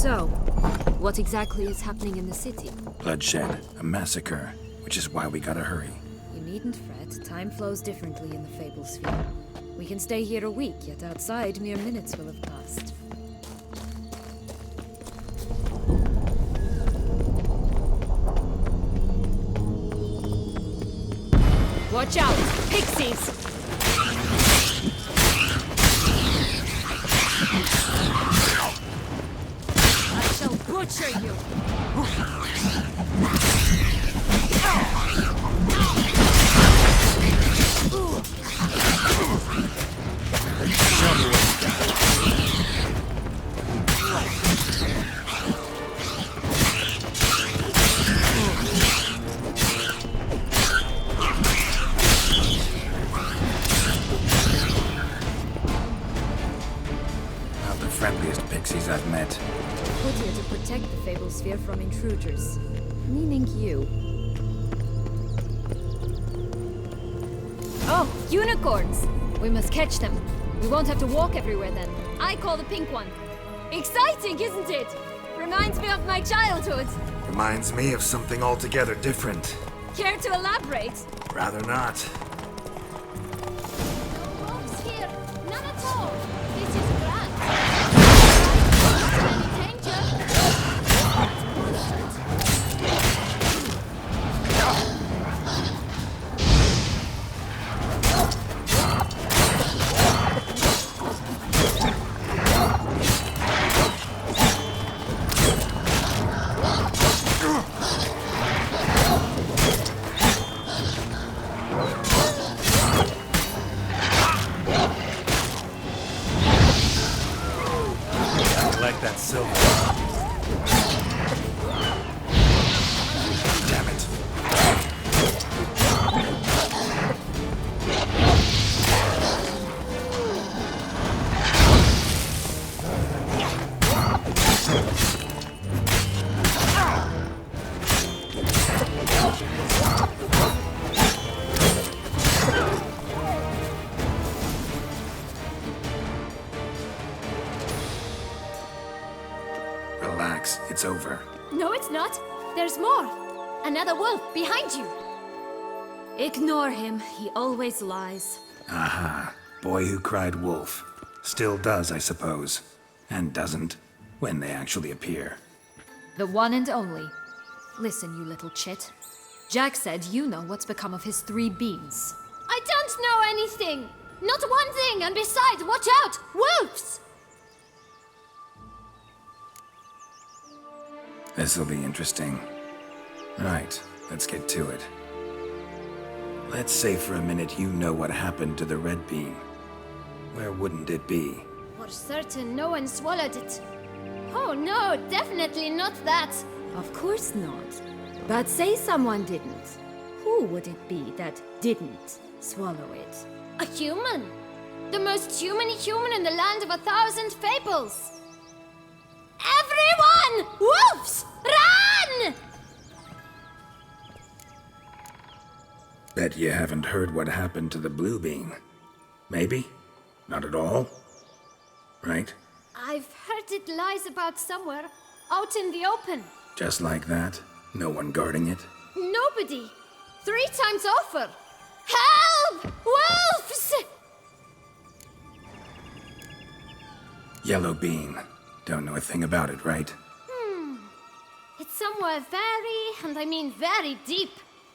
So, what exactly is happening in the city? Bloodshed, a massacre, which is why we gotta hurry. You needn't fret. Time flows differently in the Fable Sphere. We can stay here a week, yet outside mere minutes will have passed. Watch out! Pixies! I shall butcher you! Show me what you got. Not the friendliest pixies I've met. Put here to protect the Fable Sphere from intruders. Meaning you. Oh, unicorns! We must catch them. We won't have to walk everywhere then. I call the pink one. Exciting, isn't it? Reminds me of my childhood. Reminds me of something altogether different. Care to elaborate? Rather not. No wolves here. None at all. This is grand. Any danger? Like that silver. Damn it. Relax, it's over. No, it's not. There's more. Another wolf behind you. Ignore him. He always lies. Aha. Boy who cried wolf. Still does, I suppose. And doesn't, when they actually appear. The one and only. Listen, you little chit. Jack said you know what's become of his 3 beans. I don't know anything! Not one thing, and besides, watch out! Wolves! This'll be interesting. Right, let's get to it. Let's say for a minute you know what happened to the red bean. Where wouldn't it be? For certain, no one swallowed it. Oh no, definitely not that. Of course not. But say someone didn't. Who would it be that didn't swallow it? A human. The most human in the land of 1,000 fables. Everyone! Wolves! Run! Bet you haven't heard what happened to the blue bean. Maybe? Not at all? Right? I've heard it lies about somewhere, out in the open. Just like that? No one guarding it? Nobody. 3 times over. Help! Wolves! Yellow bean. Don't know a thing about it, right? It's somewhere very, and I mean very deep.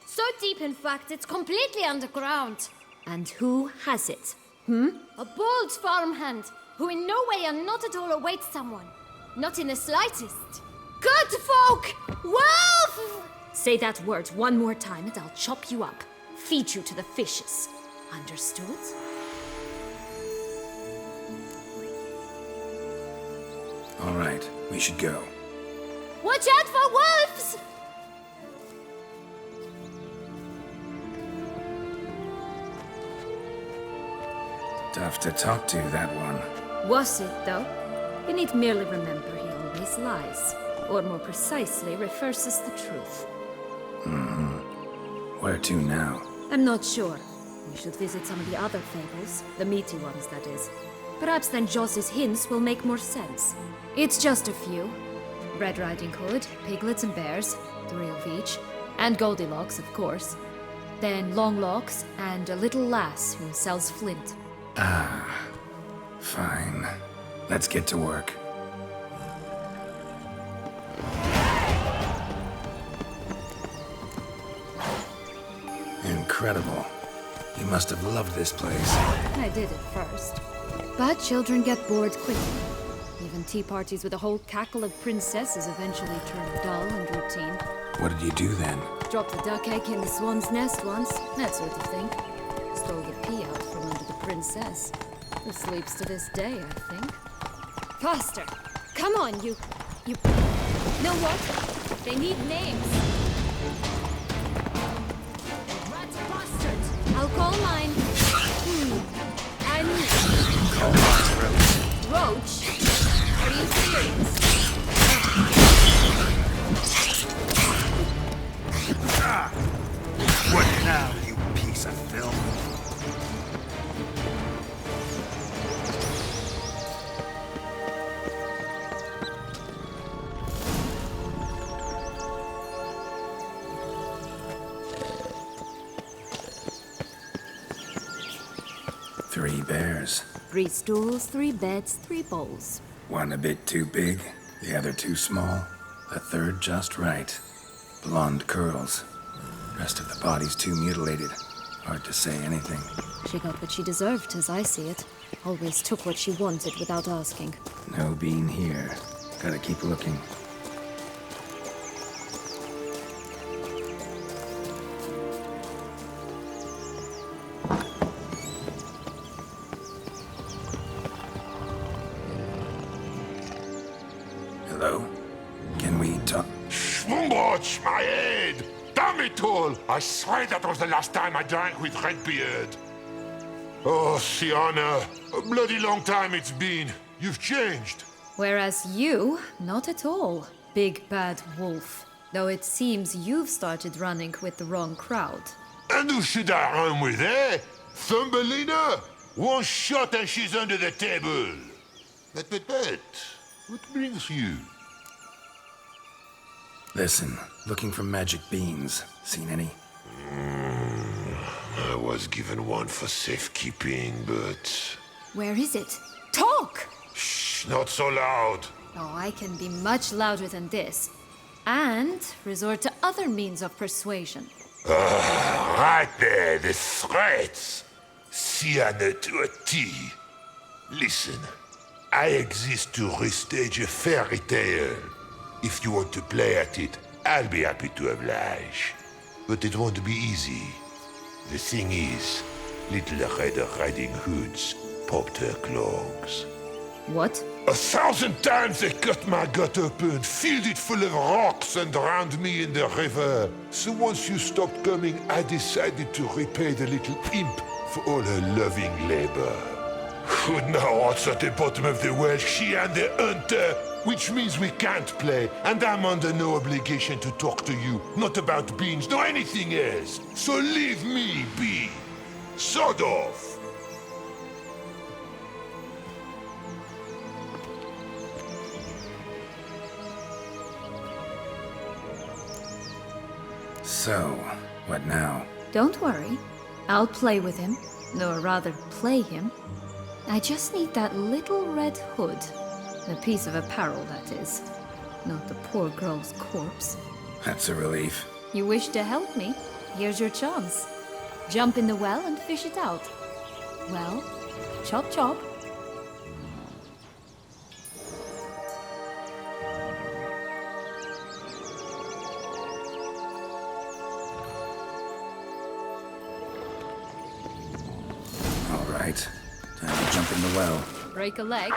So deep, in fact, it's completely underground. And who has it? A bold farmhand, who in no way and not at all awaits someone. Not in the slightest. Good folk! Wolf! Say that word one more time and I'll chop you up. Feed you to the fishes. Understood? All right, we should go. Watch out for wolves! Tough to talk to, that one. Was it, though? You need merely remember he always lies. Or more precisely, reverses the truth. Where to now? I'm not sure. We should visit some of the other fables. The meaty ones, that is. Perhaps then Joss's hints will make more sense. It's just a few. Red Riding Hood, piglets and bears, 3 of each, and Goldilocks, of course. Then Longlocks and a little lass who sells flint. Fine. Let's get to work. Incredible. You must have loved this place. I did at first. But children get bored quickly. Even tea parties with a whole cackle of princesses eventually turn dull and routine. What did you do then? Dropped the duck egg in the swan's nest once, that sort of thing. Stole the pea out from under the princess. Who sleeps to this day, I think. Faster! Come on, you... Know what? They need names. Rat bastard! I'll call mine. And... Call mine Roach? Are you serious? What now, you piece of film? Three bears. 3 stools, 3 beds, 3 bowls. One a bit too big, the other too small, the third just right. Blonde curls. Rest of the body's too mutilated. Hard to say anything. She got what she deserved, as I see it. Always took what she wanted without asking. No bean here. Gotta keep looking. Hello? Can we talk? Schwungwatch, my head! Damn it all! I swear that was the last time I drank with Redbeard. Oh, Sienna, a bloody long time it's been. You've changed. Whereas you, not at all, big bad wolf. Though it seems you've started running with the wrong crowd. And who should I run with, eh? Thumbelina? One shot and she's under the table. But, what brings you? Listen, looking for magic beans. Seen any? I was given one for safekeeping, but... Where is it? Talk! Shh, not so loud. Oh, I can be much louder than this. And resort to other means of persuasion. Right there, the threats. Sienna to a T. Listen, I exist to restage a fairy tale. If you want to play at it, I'll be happy to oblige. But it won't be easy. The thing is, little Red Riding Hoods popped her clogs. What? 1,000 times they cut my gut open, filled it full of rocks and drowned me in the river. So once you stopped coming, I decided to repay the little imp for all her loving labor. Who now what's at the bottom of the well, she and the hunter, which means we can't play, and I'm under no obligation to talk to you, not about beans, nor anything else. So leave me be. Sod off. So, what now? Don't worry. I'll play with him. Or rather, play him. I just need that little red hood. A piece of apparel, that is. Not the poor girl's corpse. That's a relief. You wish to help me? Here's your chance. Jump in the well and fish it out. Well, chop chop. All right. Time to jump in the well. Break a leg.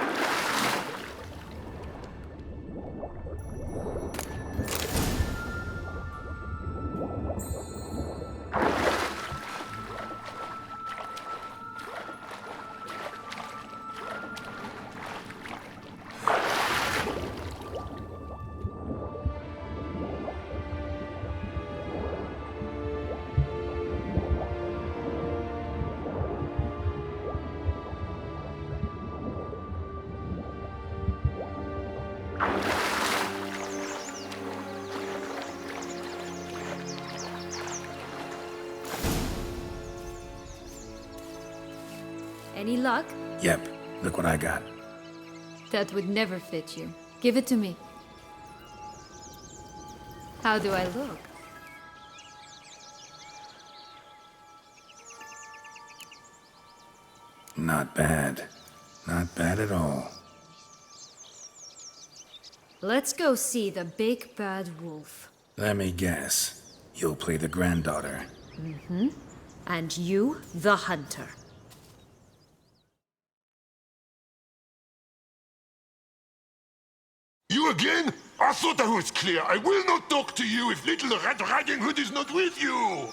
Any luck? Yep, look what I got. That would never fit you. Give it to me. How do I look? Not bad. Not bad at all. Let's go see the big bad wolf. Let me guess. You'll play the granddaughter. And you, the hunter. You again? I thought I was clear. I will not talk to you if little Red Riding Hood is not with you.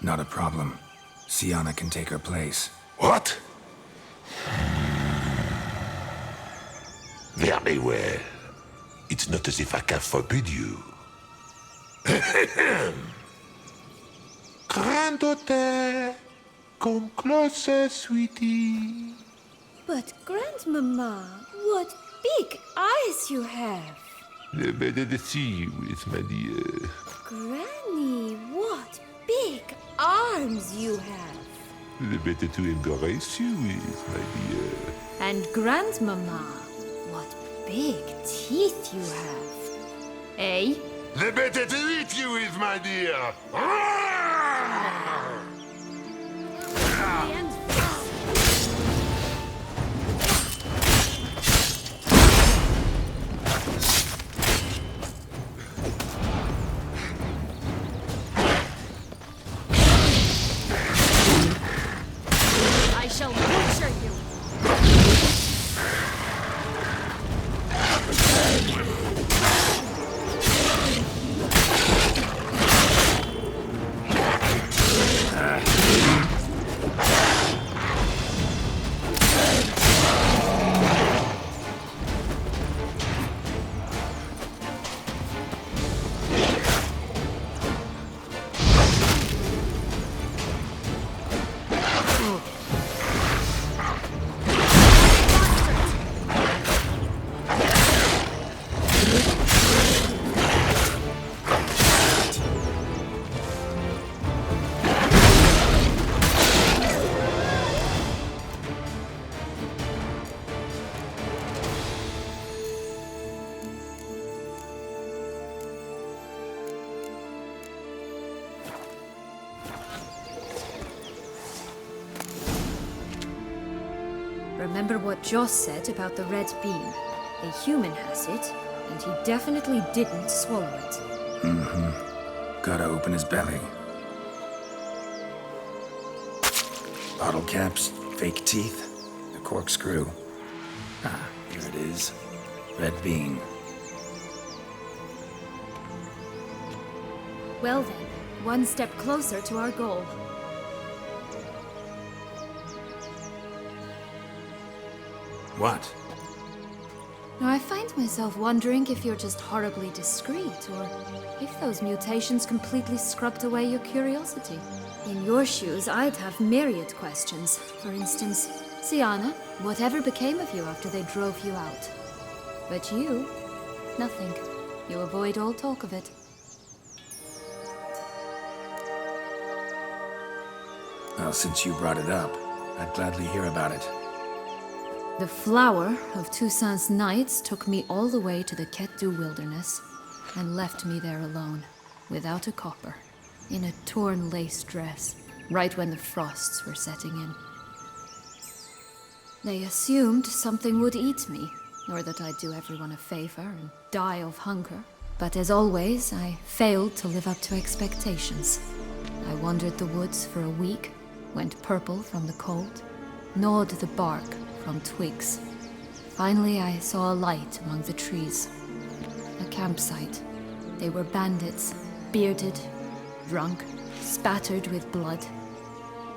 Not a problem. Sienna can take her place. What? Very well. It's not as if I can forbid you. Granddaughter, come closer, sweetie. But Grandmama, what big eyes you have! The better to see you with, my dear. Granny, what big arms you have! The better to embrace you with, my dear. And Grandmama, what big teeth you have. Eh? The better to eat you with, my dear. I shall butcher you. Remember what Joss said about the red bean. A human has it, and he definitely didn't swallow it. Gotta open his belly. Bottle caps, fake teeth, a corkscrew. Ah, here it is. Red bean. Well then, one step closer to our goal. What? Now, I find myself wondering if you're just horribly discreet, or if those mutations completely scrubbed away your curiosity. In your shoes, I'd have myriad questions. For instance, Sienna, whatever became of you after they drove you out? But you, nothing. You avoid all talk of it. Well, since you brought it up, I'd gladly hear about it. The flower of Toussaint's Knights took me all the way to the Ketdu wilderness and left me there alone, without a copper, in a torn lace dress, right when the frosts were setting in. They assumed something would eat me, or that I'd do everyone a favor and die of hunger. But as always, I failed to live up to expectations. I wandered the woods for a week, went purple from the cold, gnawed the bark from twigs. Finally, I saw a light among the trees. A campsite. They were bandits, bearded, drunk, spattered with blood.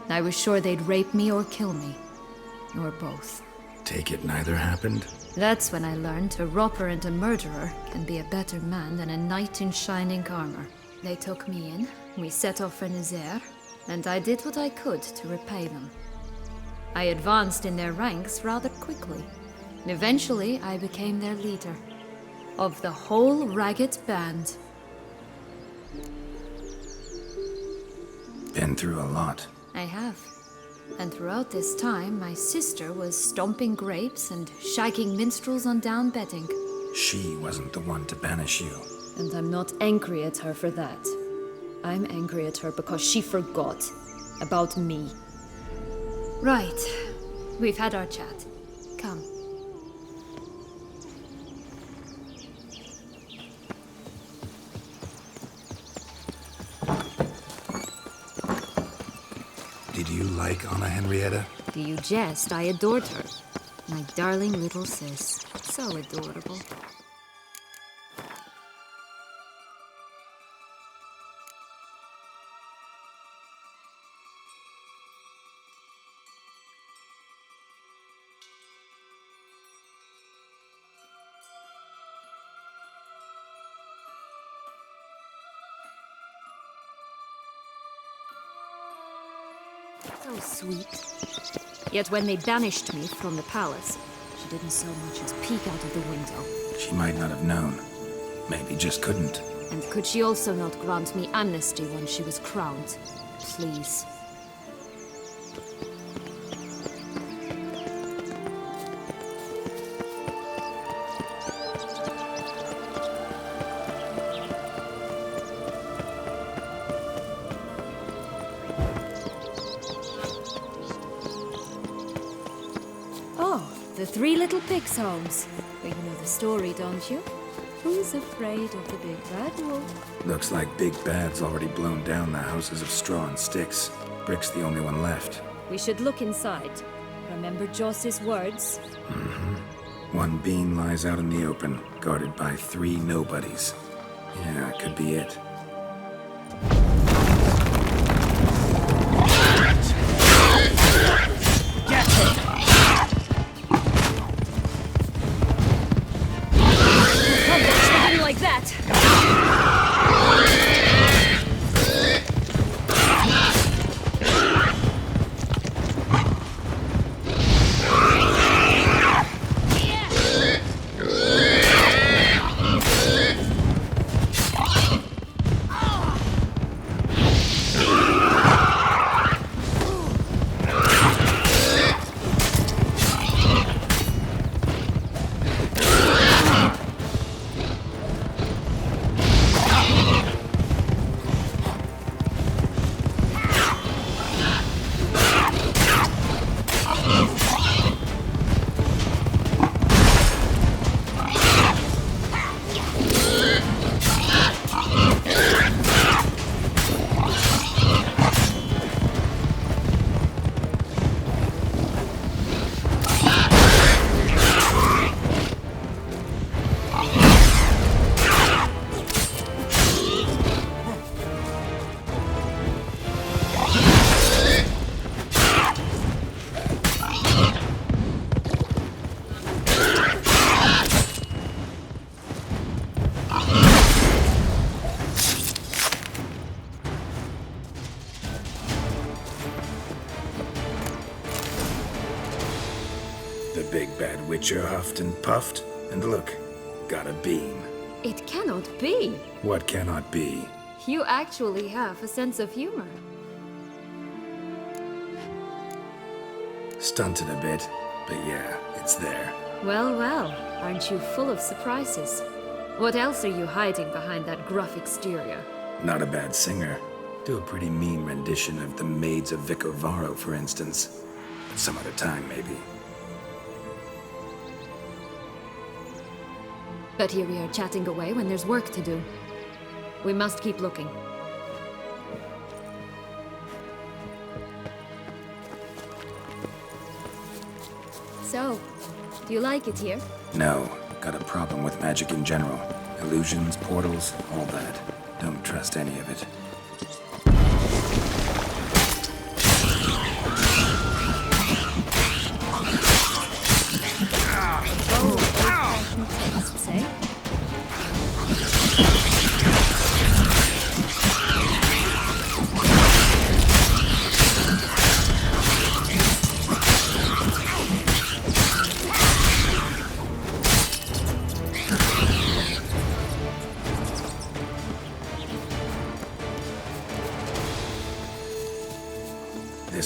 I was sure they'd rape me or kill me, or both. Take it neither happened? That's when I learned a robber and a murderer can be a better man than a knight in shining armor. They took me in, we set off for Nazaire, and I did what I could to repay them. I advanced in their ranks rather quickly. Eventually, I became their leader. Of the whole ragged band. Been through a lot. I have. And throughout this time, my sister was stomping grapes and shagging minstrels on down bedding. She wasn't the one to banish you. And I'm not angry at her for that. I'm angry at her because she forgot about me. Right. We've had our chat. Come. Did you like Anna Henrietta? Do you jest? I adored her. My darling little sis. So adorable. So sweet. Yet when they banished me from the palace, she didn't so much as peek out of the window. She might not have known. Maybe just couldn't. And could she also not grant me amnesty when she was crowned? Please. The Three Little Pigs' homes. But you know the story, don't you? Who's afraid of the big bad wolf? Looks like Big Bad's already blown down the houses of straw and sticks. Brick's the only one left. We should look inside. Remember Joss's words? One bean lies out in the open, guarded by 3 nobodies. Yeah, could be it. Like that. Big Bad Witcher huffed and puffed, and look, got a bean. It cannot be. What cannot be? You actually have a sense of humor. Stunted a bit, but yeah, it's there. Well, well, aren't you full of surprises? What else are you hiding behind that gruff exterior? Not a bad singer. Do a pretty mean rendition of the Maids of Vicovaro, for instance. Some other time, maybe. But here we are chatting away when there's work to do. We must keep looking. So, do you like it here? No, got a problem with magic in general. Illusions, portals, all that. Don't trust any of it.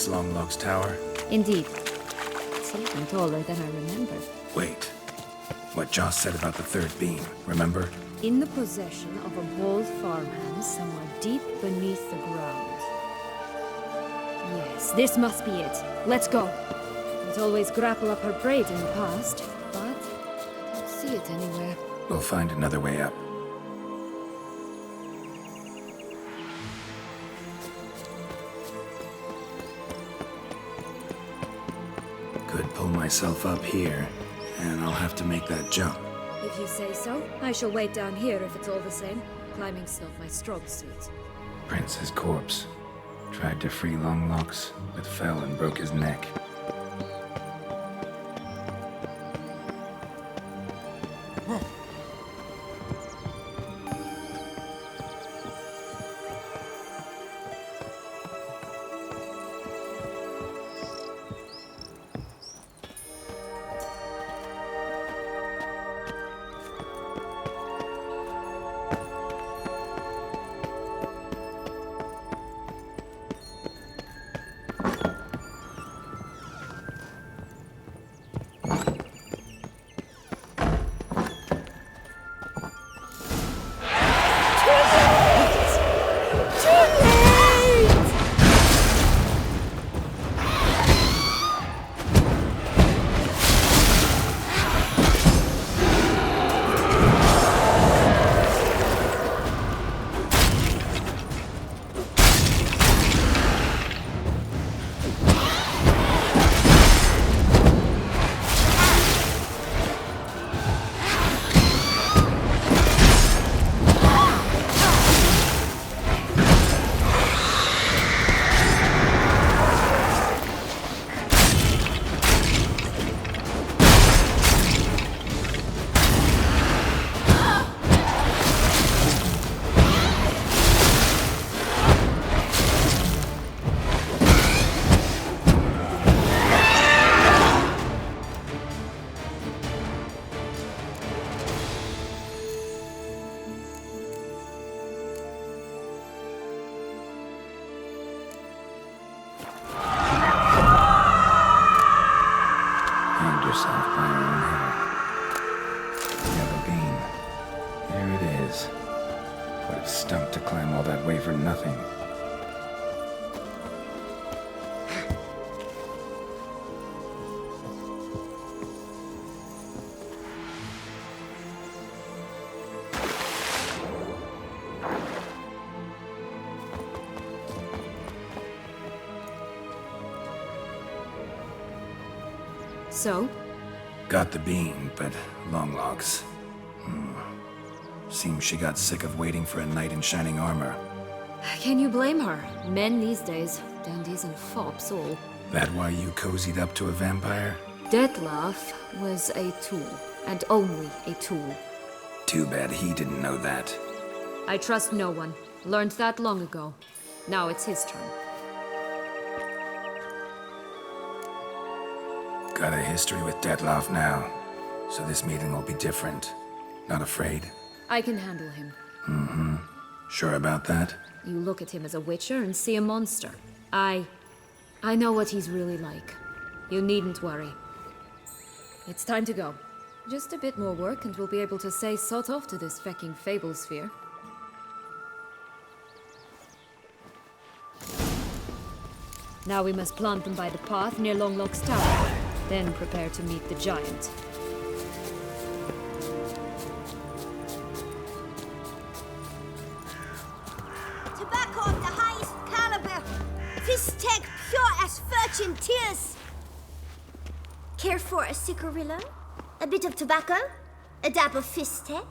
this Longlock's tower? Indeed. It's even taller than I remember. Wait. What Joss said about the third beam, remember? In the possession of a bold farmhand somewhere deep beneath the ground. Yes, this must be it. Let's go. It always grapple up her braid in the past, but I don't see it anywhere. We'll find another way up. Could pull myself up here, and I'll have to make that jump. If you say so, I shall wait down here if it's all the same. Climbing's not my strong suit. Prince's corpse. Tried to free Longlocks, but fell and broke his neck. Stumped to climb all that way for nothing. So? Got the beam, but Longlocks. Seems she got sick of waiting for a knight in shining armor. Can you blame her? Men these days, dandies and fops all. That why you cozied up to a vampire? Dettlaff was a tool, and only a tool. Too bad he didn't know that. I trust no one. Learned that long ago. Now it's his turn. Got a history with Dettlaff now, so this meeting will be different. Not afraid? I can handle him. Sure about that? You look at him as a witcher and see a monster. I know what he's really like. You needn't worry. It's time to go. Just a bit more work and we'll be able to say sod off to this fecking fable sphere. Now we must plant them by the path near Longlock's tower. Then prepare to meet the giant. Tobacco of the highest caliber. Fistech pure as virgin tears. Care for a cigarillo? A bit of tobacco? A dab of Fistech?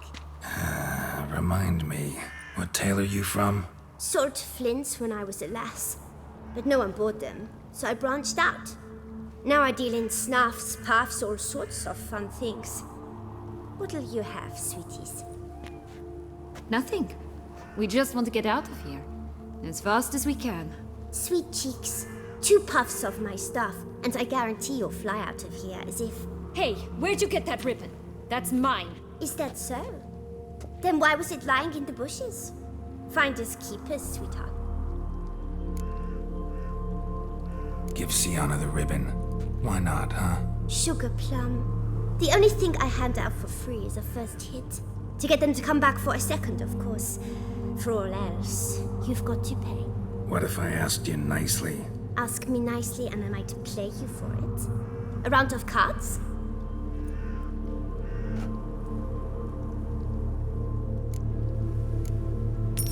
Remind me, what tale are you from? Sold flints when I was a lass. But no one bought them, so I branched out. Now I deal in snuffs, puffs, all sorts of fun things. What'll you have, sweeties? Nothing. We just want to get out of here. As fast as we can. Sweet cheeks. 2 puffs of my stuff, and I guarantee you'll fly out of here as if... Hey, where'd you get that ribbon? That's mine. Is that so? Then why was it lying in the bushes? Finders keepers, sweetheart. give Sienna the ribbon. Why not, huh? Sugar plum. The only thing I hand out for free is a first hit. To get them to come back for a second, of course. For all else, you've got to pay. What if I asked you nicely? Ask me nicely and I might play you for it. A round of cards?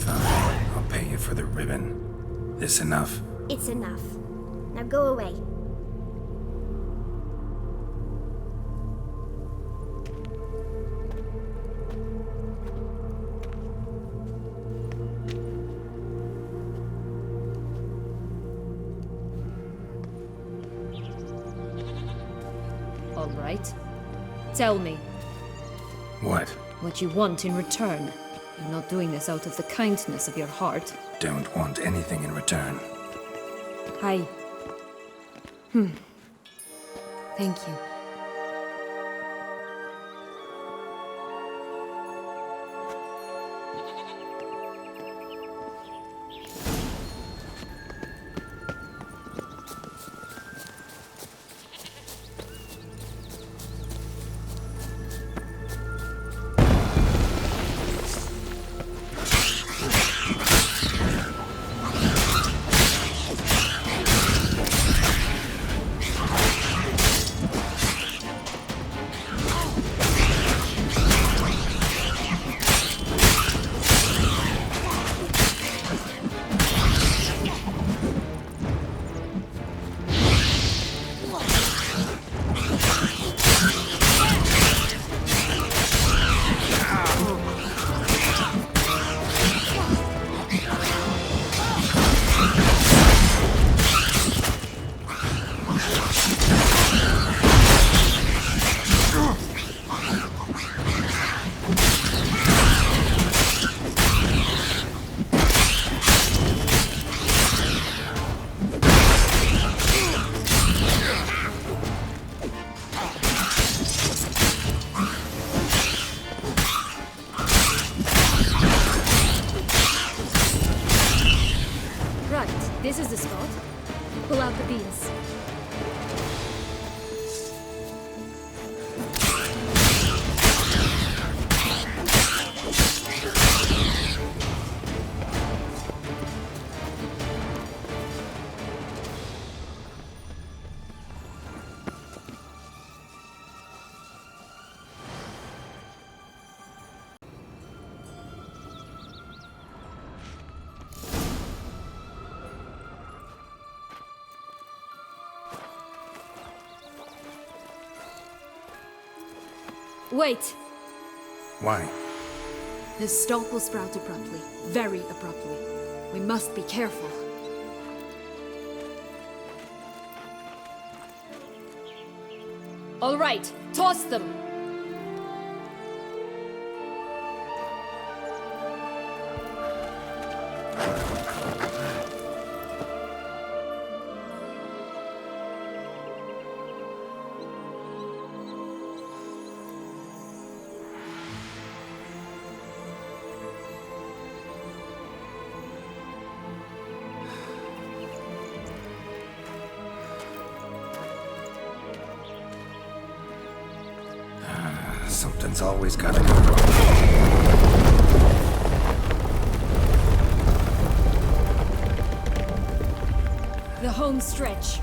Fine, I'll pay you for the ribbon. This enough? It's enough. Now go away. All right. Tell me What? what you want in return. You're not doing this out of the kindness of your heart. Don't want anything in return. Thank you. This is the spot. Pull out the beans. Wait! Why? This stalk will sprout abruptly. Very abruptly. We must be careful. All right, toss them! Something's always gotta go wrong. The home stretch.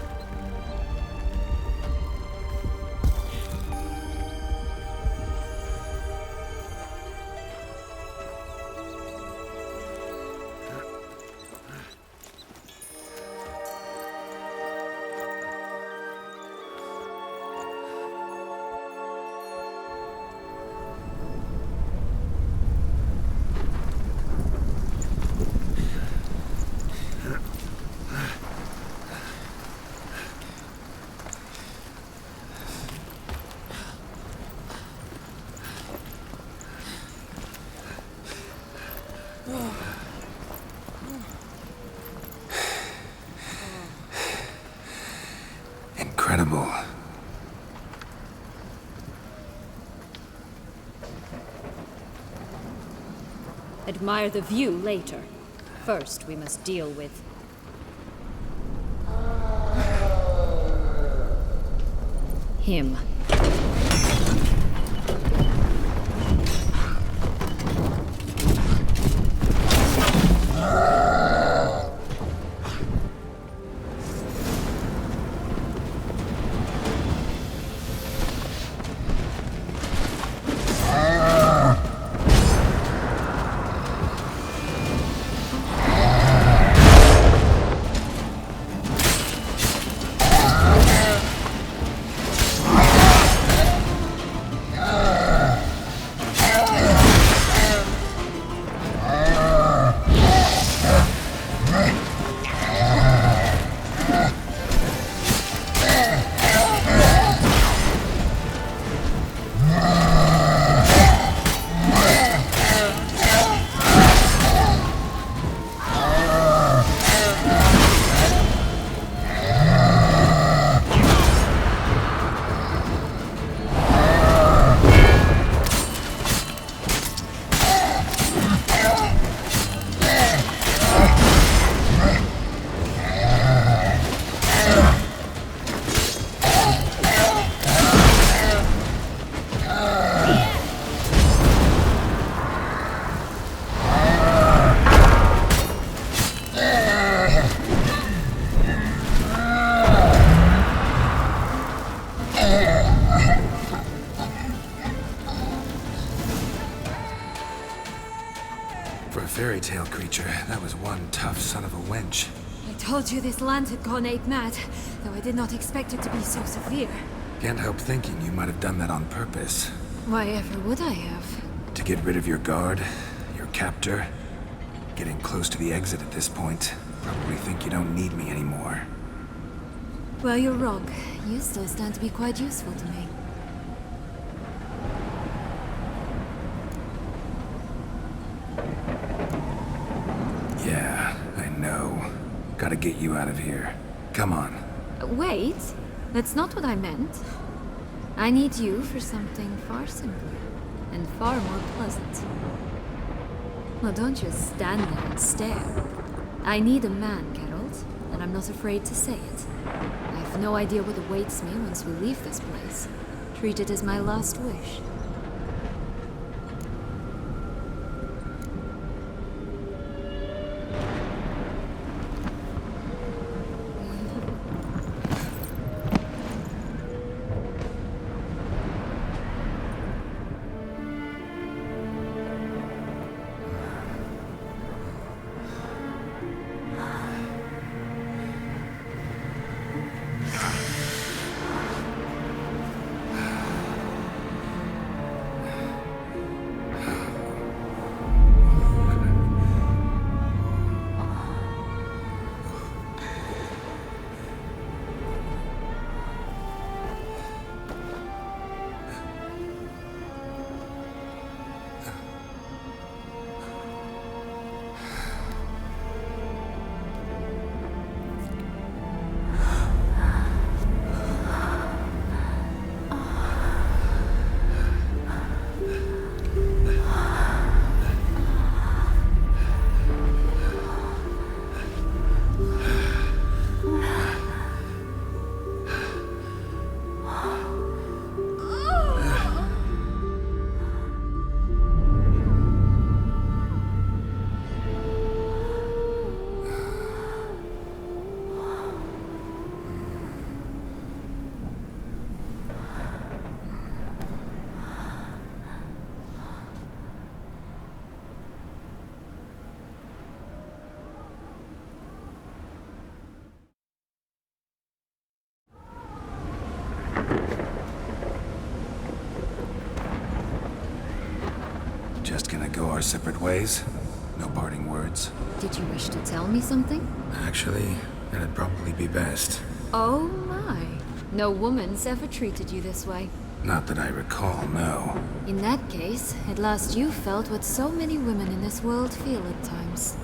Incredible. Admire the view later. First, we must deal with... him. For a fairy tale creature, that was one tough son of a wench. I told you this land had gone ape mad, though I did not expect it to be so severe. Can't help thinking you might have done that on purpose. Why ever would I have? To get rid of your guard, your captor. Getting close to the exit at this point. Probably think you don't need me anymore. Well, you're wrong. You still stand to be quite useful to me. Yeah, I know. Gotta get you out of here. Come on. Wait, that's not what I meant. I need you for something far simpler and far more pleasant. Well, don't just stand there and stare. I need a man, Geralt, and I'm not afraid to say it. I have no idea what awaits me once we leave this place. Treat it as my last wish. Just gonna go our separate ways? No parting words? Did you wish to tell me something? Actually, that'd probably be best. Oh my. No woman's ever treated you this way. Not that I recall, no. In that case, at last you felt what so many women in this world feel at times.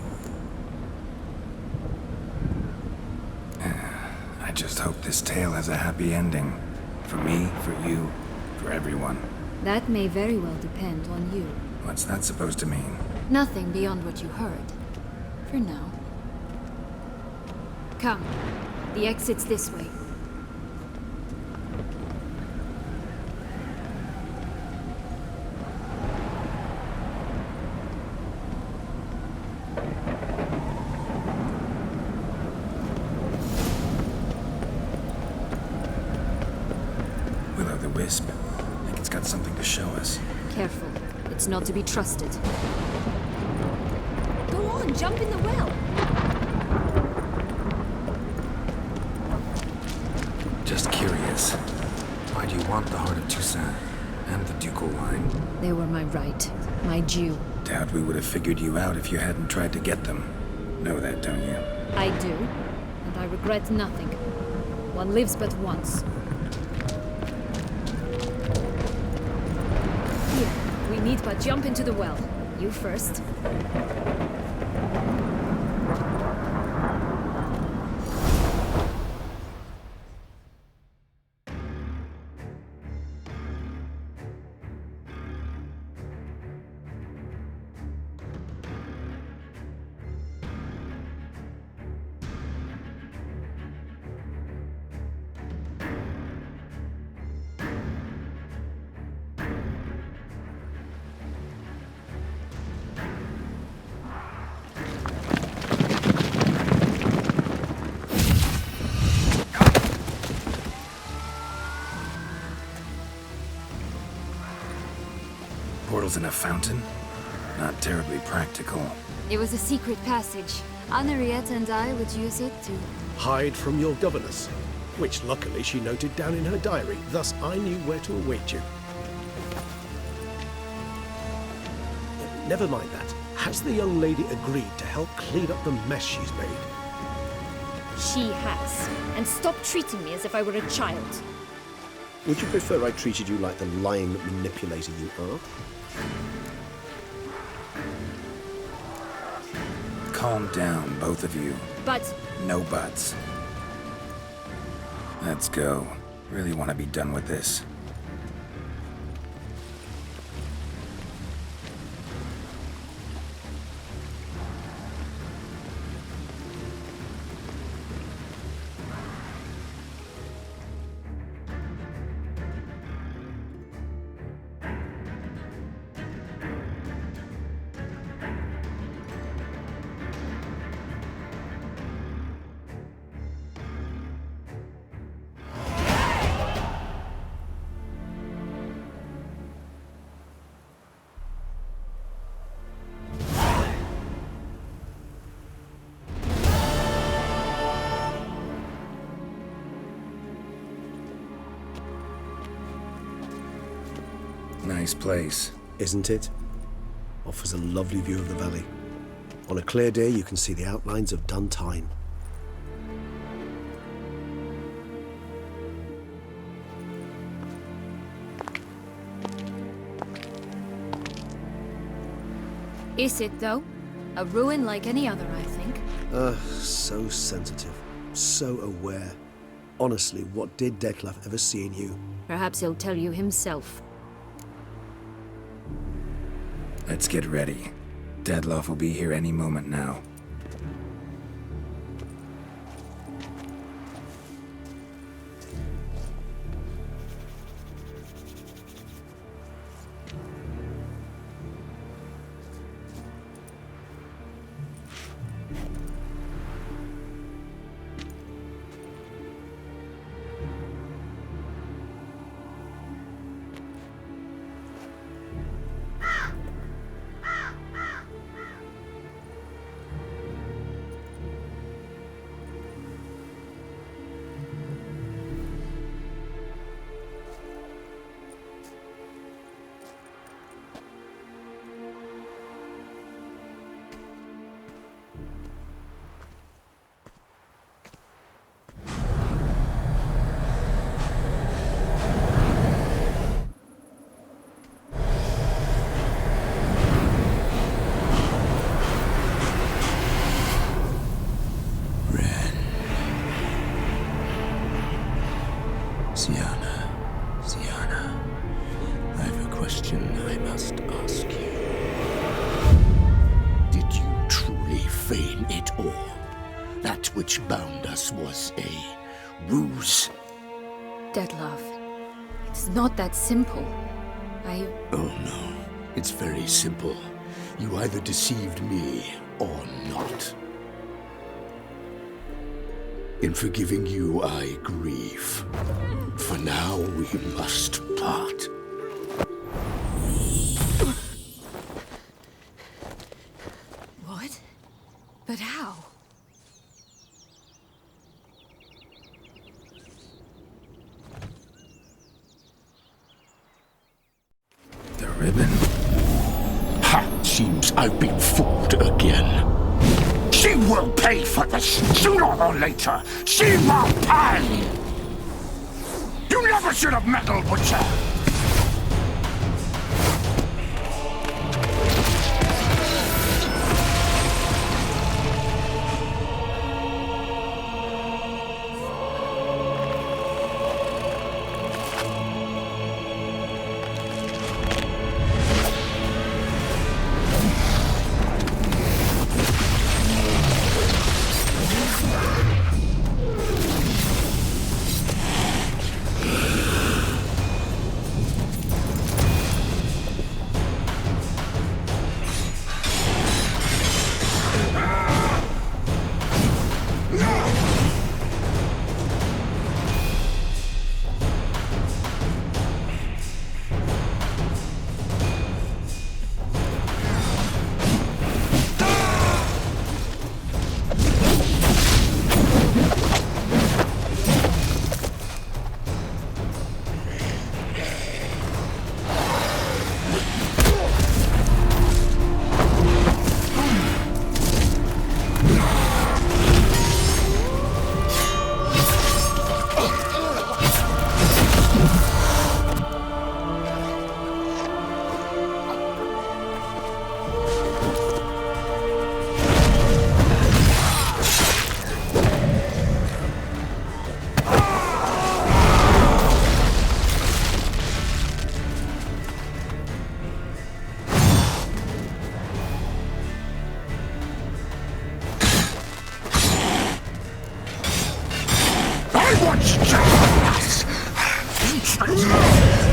I just hope this tale has a happy ending. For me, for you, for everyone. That may very well depend on you. What's that supposed to mean? Nothing beyond what you heard. For now. Come. The exit's this way. wisp. I think it's got something to show us. Careful. It's not to be trusted. Go on, jump in the well. Just curious. Why do you want the Heart of Toussaint and the ducal line? They were my right. My due. Doubt we would have figured you out if you hadn't tried to get them. Know that, don't you? I do. And I regret nothing. One lives but once. Here, we need but jump into the well. You first. Portals in a fountain? Not terribly practical. It was a secret passage. Henriette and I would use it to... Hide from your governess, which luckily she noted down in her diary, thus I knew where to await you. Never mind that. Has the young lady agreed to help clean up the mess she's made? She has. And stop treating me as if I were a child. Would you prefer I treated you like the lying manipulator you are? Calm down, both of you. But... No buts. Let's go. Really want to be done with this. Nice place. Isn't it? Offers a lovely view of the valley. On a clear day, you can see the outlines of Duntine. Is it, though? A ruin like any other, I think. So sensitive. So aware. Honestly, what did Detlef ever see in you? Perhaps he'll tell you himself. Let's get ready. Detlef will be here any moment now. Sienna, I have a question I must ask you. Did you truly feign it all? That which bound us was a ruse? Detlef, it's not that simple. Oh no, it's very simple. You either deceived me or not. In forgiving you, I grieve. For now, we must apart. What? But how? The ribbon? Ha! Seems I've been fooled again. She will pay for this, sooner or later. She will pay! You never should have meddled with her!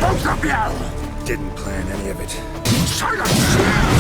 Both of you! Didn't plan any of it. Silence!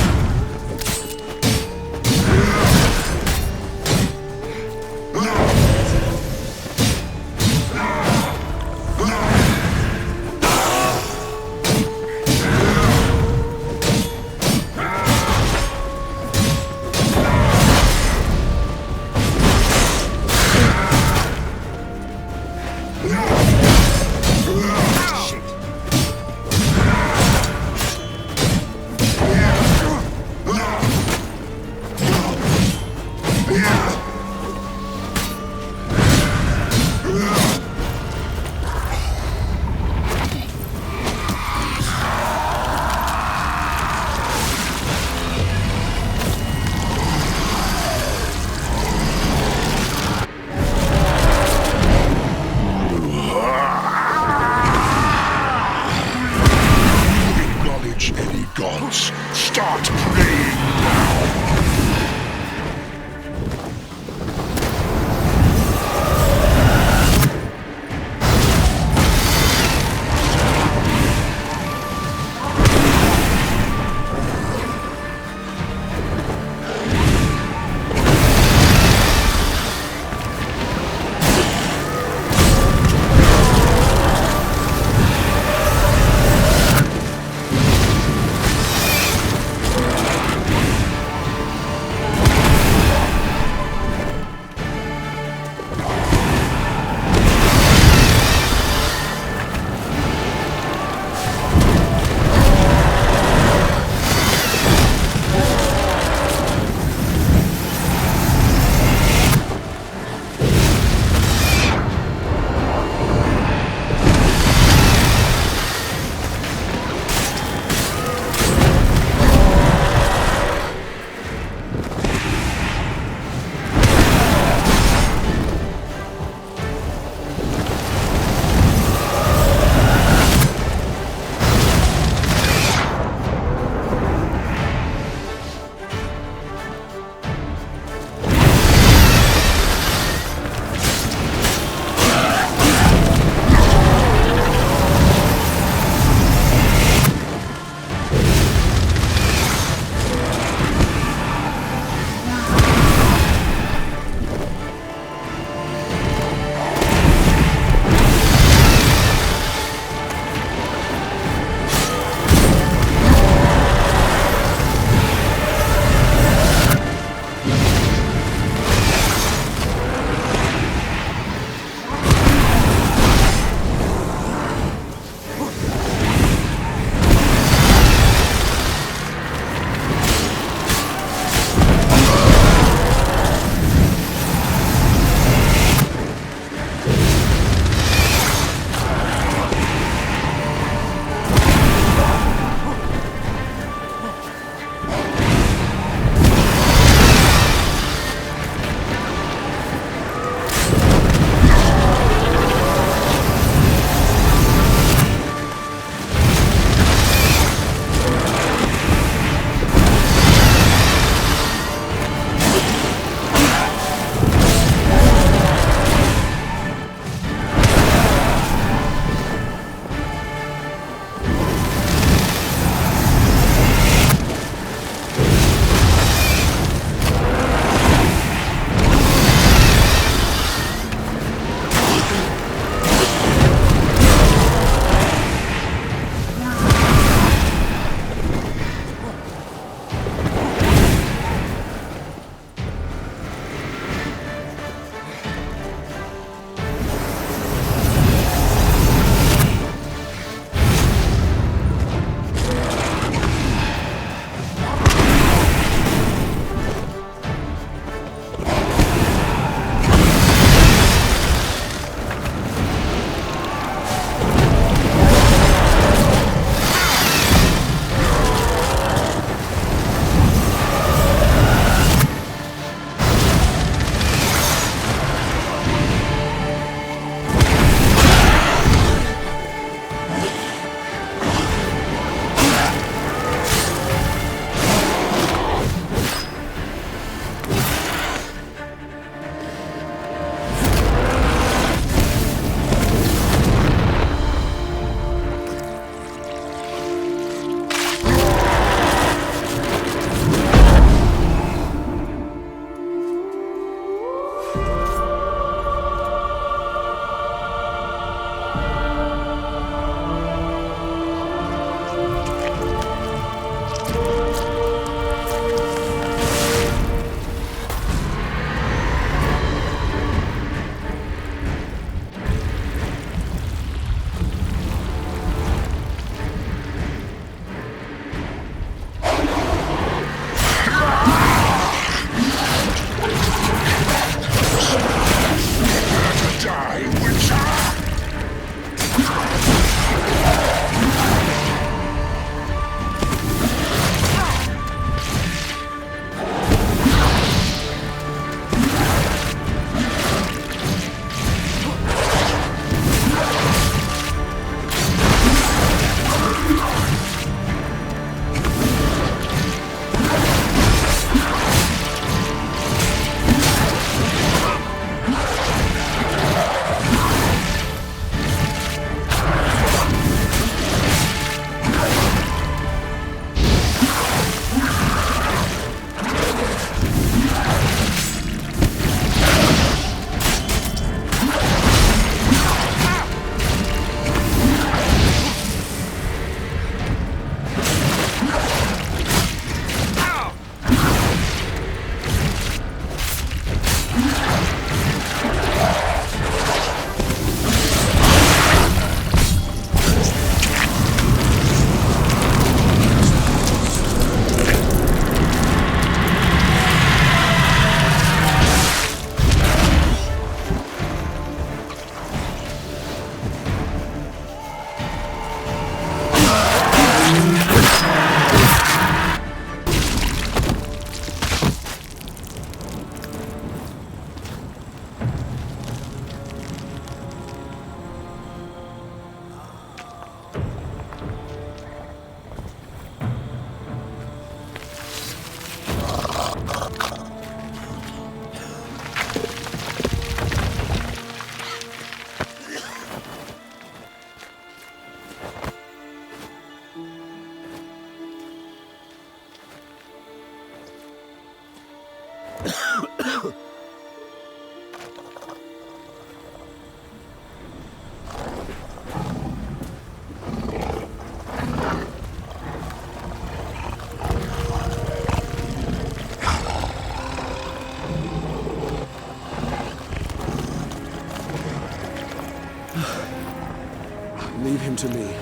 Leave him to me.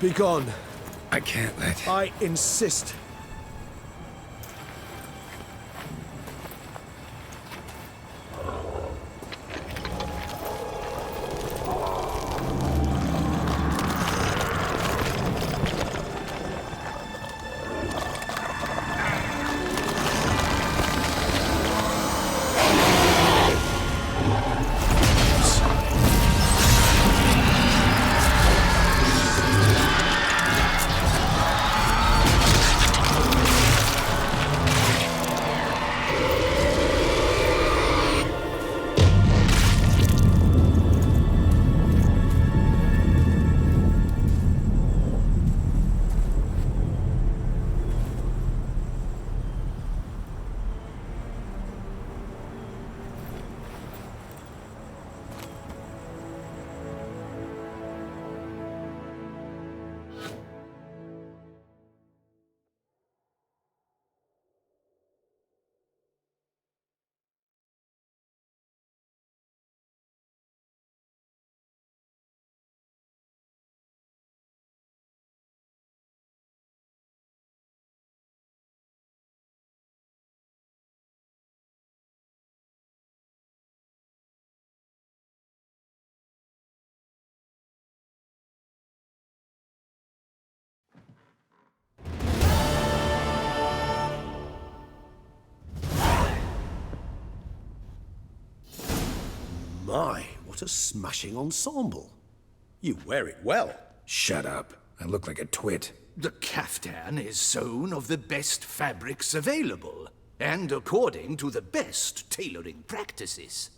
Be gone. I can't let... I insist. My, what a smashing ensemble. You wear it well. Shut up. I look like a twit. The caftan is sewn of the best fabrics available, and according to the best tailoring practices.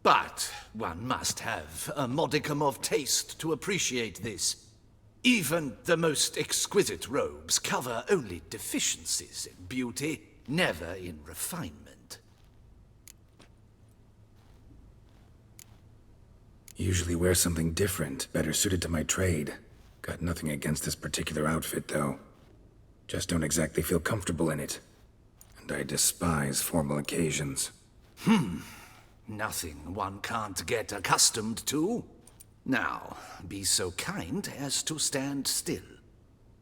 But one must have a modicum of taste to appreciate this. Even the most exquisite robes cover only deficiencies in beauty, never in refinement. Usually wear something different, better suited to my trade. Got nothing against this particular outfit, though. Just don't exactly feel comfortable in it. And I despise formal occasions. Nothing one can't get accustomed to. Now, be so kind as to stand still.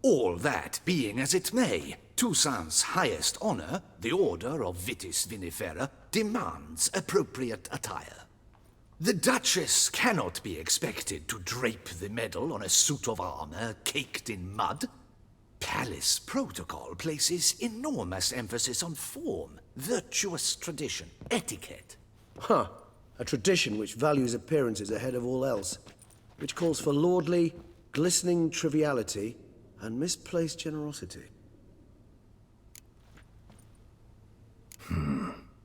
All that being as it may, Toussaint's highest honor, the Order of Vitis Vinifera, demands appropriate attire. The Duchess cannot be expected to drape the medal on a suit of armor caked in mud. Palace protocol places enormous emphasis on form, virtuous tradition, etiquette. Huh. A tradition which values appearances ahead of all else. Which calls for lordly, glistening triviality and misplaced generosity.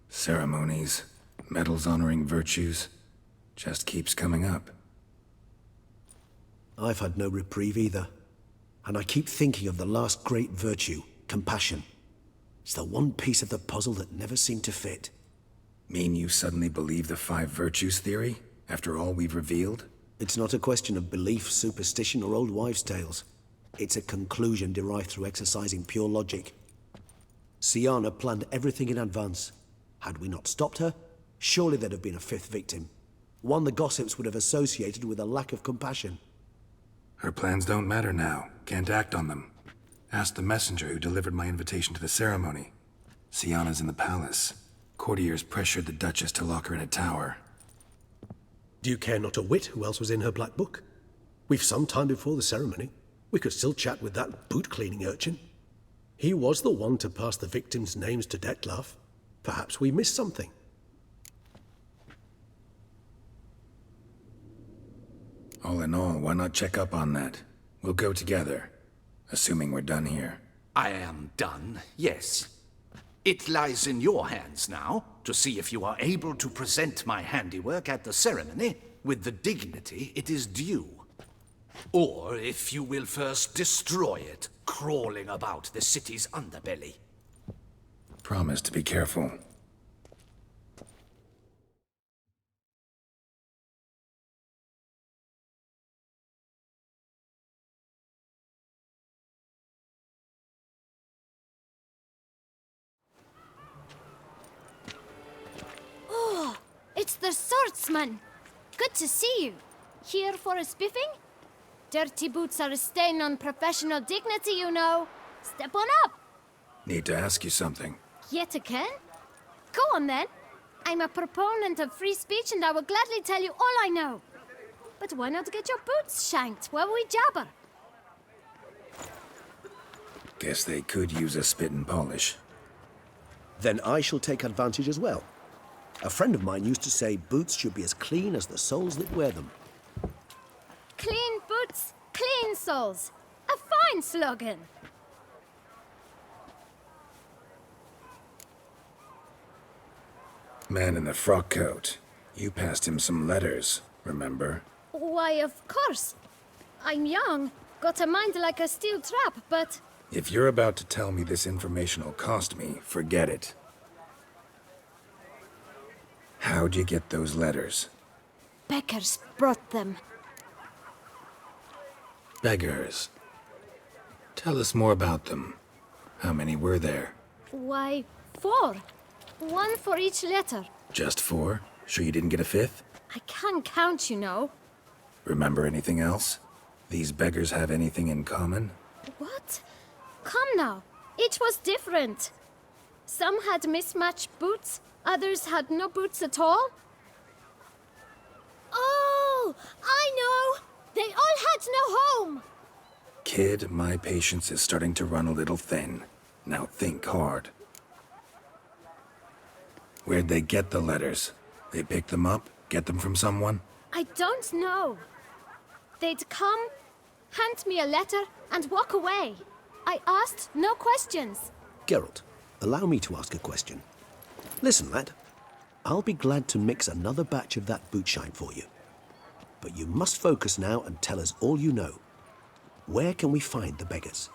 Ceremonies, medals honoring virtues. Just keeps coming up. I've had no reprieve either. And I keep thinking of the last great virtue, compassion. It's the one piece of the puzzle that never seemed to fit. Mean you suddenly believe the 5 virtues theory, after all we've revealed? It's not a question of belief, superstition, or old wives' tales. It's a conclusion derived through exercising pure logic. Sienna planned everything in advance. Had we not stopped her, surely there'd have been a 5th victim. One the gossips would have associated with a lack of compassion. Her plans don't matter now. Can't act on them. Ask the messenger who delivered my invitation to the ceremony. Sienna's in the palace. Courtiers pressured the Duchess to lock her in a tower. Do you care not a whit who else was in her black book? We've some time before the ceremony. We could still chat with that boot-cleaning urchin. He was the one to pass the victims' names to Detlef. Perhaps we missed something. All in all, why not check up on that? We'll go together, assuming we're done here. I am done, yes. It lies in your hands now to see if you are able to present my handiwork at the ceremony with the dignity it is due. Or if you will first destroy it, crawling about the city's underbelly. Promise to be careful. It's the swordsman. Good to see you. Here for a spiffing? Dirty boots are a stain on professional dignity, you know. Step on up. Need to ask you something. Yet again? Go on then. I'm a proponent of free speech and I will gladly tell you all I know. But why not get your boots shanked while we jabber? Guess they could use a spit and polish. Then I shall take advantage as well. A friend of mine used to say boots should be as clean as the soles that wear them. Clean boots, clean soles. A fine slogan. Man in the frock coat. You passed him some letters, remember? Why, of course. I'm young, got a mind like a steel trap, but... If you're about to tell me this information will cost me, forget it. How'd you get those letters? Beggars brought them. Beggars. Tell us more about them. How many were there? Why, 4. 1 for each letter. Just 4? Sure you didn't get a 5th? I can't count, you know. Remember anything else? These beggars have anything in common? What? Come now. Each was different. Some had mismatched boots, others had no boots at all. Oh, I know! They all had no home! Kid, my patience is starting to run a little thin. Now think hard. Where'd they get the letters? They pick them up? Get them from someone? I don't know. They'd come, hand me a letter, and walk away. I asked no questions. Geralt, allow me to ask a question. Listen, lad. I'll be glad to mix another batch of that boot shine for you. But you must focus now and tell us all you know. Where can we find the beggars?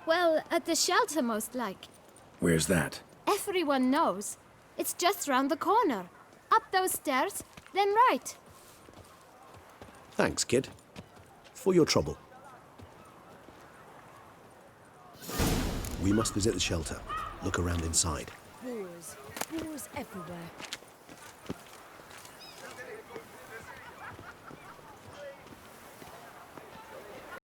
Well, at the shelter, most like. Where's that? Everyone knows. It's just round the corner. Up those stairs, then right. Thanks, kid. For your trouble. We must visit the shelter. Look around inside. Whores everywhere.